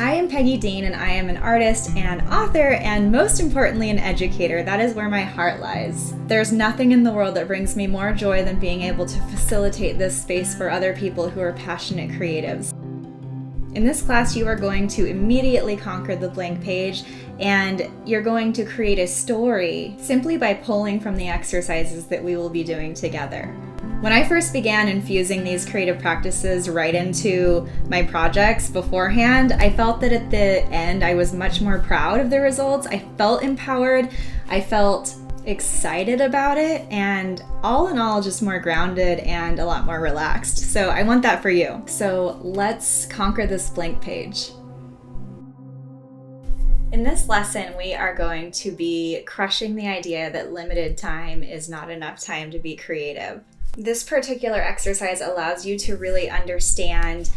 I am Peggy Dean, and I am an artist and author, and most importantly, an educator. That is where my heart lies. There's nothing in the world that brings me more joy than being able to facilitate this space for other people who are passionate creatives. In this class, you are going to immediately conquer the blank page, and you're going to create a story simply by pulling from the exercises that we will be doing together. When I first began infusing these creative practices right into my projects beforehand, I felt that at the end I was much more proud of the results. I felt empowered, I felt excited about it, and all in all just more grounded and a lot more relaxed. So I want that for you. So let's conquer this blank page. In this lesson, we are going to be crushing the idea that limited time is not enough time to be creative. This particular exercise allows you to really understand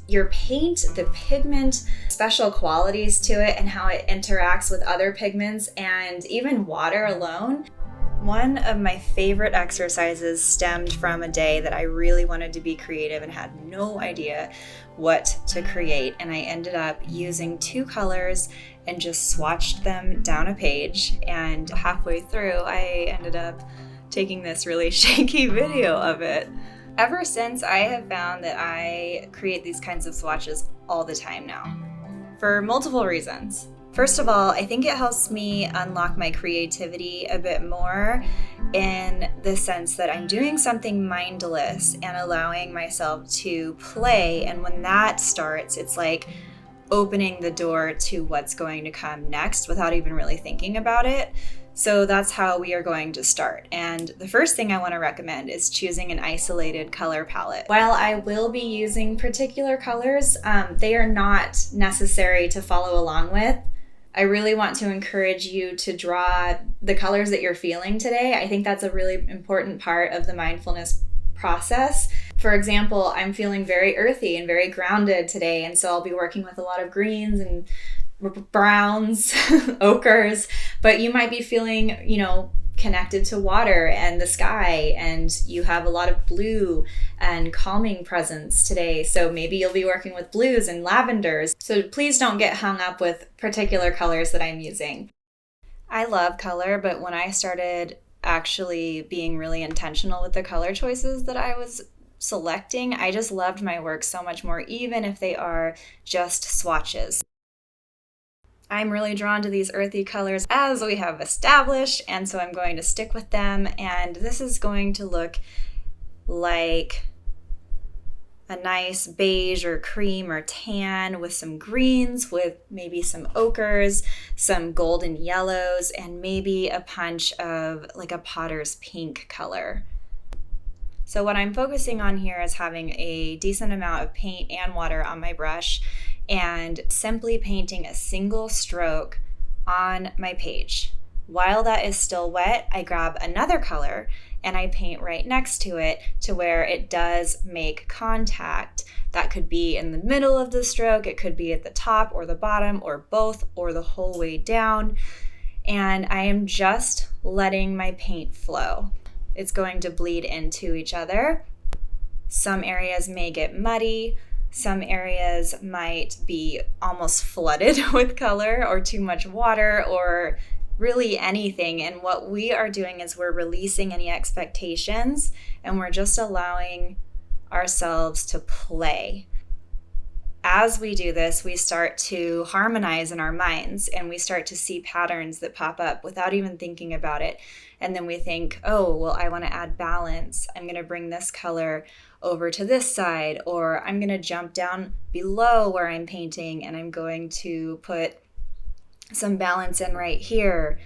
your paint, the pigment, special qualities to it, and how it interacts with other pigments and even water alone. One of my favorite exercises stemmed from a day that I really wanted to be creative and had no idea what to create, and I ended up using 2 colors and just swatched them down a page, and halfway through I ended up taking this really shaky video of it. Ever since, I have found that I create these kinds of swatches all the time now, for multiple reasons. First of all, I think it helps me unlock my creativity a bit more in the sense that I'm doing something mindless and allowing myself to play, and when that starts, it's like opening the door to what's going to come next without even really thinking about it. So that's how we are going to start. And the first thing I want to recommend is choosing an isolated color palette. While I will be using particular colors, they are not necessary to follow along with. I really want to encourage you to draw the colors that you're feeling today. I think that's a really important part of the mindfulness process. For example, I'm feeling very earthy and very grounded today, and so I'll be working with a lot of greens and browns, ochres, but you might be feeling, connected to water and the sky, and you have a lot of blue and calming presence today. So maybe you'll be working with blues and lavenders. So please don't get hung up with particular colors that I'm using. I love color, but when I started actually being really intentional with the color choices that I was selecting, I just loved my work so much more, even if they are just swatches. I'm really drawn to these earthy colors as we have established, and so I'm going to stick with them, and this is going to look like a nice beige or cream or tan with some greens, with maybe some ochres, some golden yellows, and maybe a punch of like a potter's pink color. So what I'm focusing on here is having a decent amount of paint and water on my brush and simply painting a single stroke on my page. While that is still wet, I grab another color and I paint right next to it to where it does make contact. That could be in the middle of the stroke, it could be at the top or the bottom or both or the whole way down. And I am just letting my paint flow. It's going to bleed into each other. Some areas may get muddy. Some areas might be almost flooded with color or too much water or really anything. And what we are doing is we're releasing any expectations and we're just allowing ourselves to play. As we do this, we start to harmonize in our minds and we start to see patterns that pop up without even thinking about it. And then we think, oh, well, I want to add balance. I'm going to bring this color over to this side, or I'm going to jump down below where I'm painting and I'm going to put some balance in right here.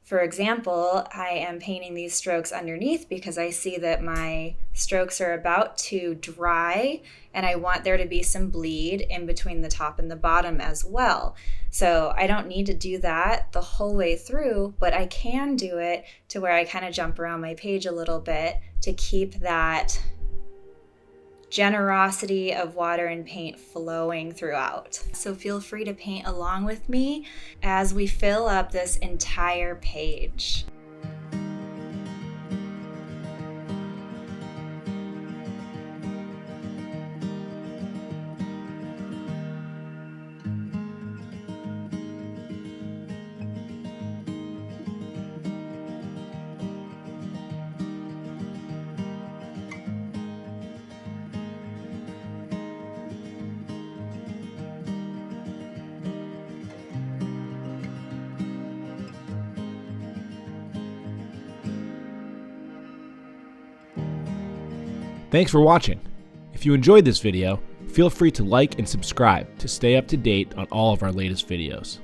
For example, I am painting these strokes underneath because I see that my strokes are about to dry and I want there to be some bleed in between the top and the bottom as well. So I don't need to do that the whole way through, but I can do it to where I kind of jump around my page a little bit to keep that generosity of water and paint flowing throughout. So feel free to paint along with me as we fill up this entire page. Thanks for watching. If you enjoyed this video, feel free to like and subscribe to stay up to date on all of our latest videos.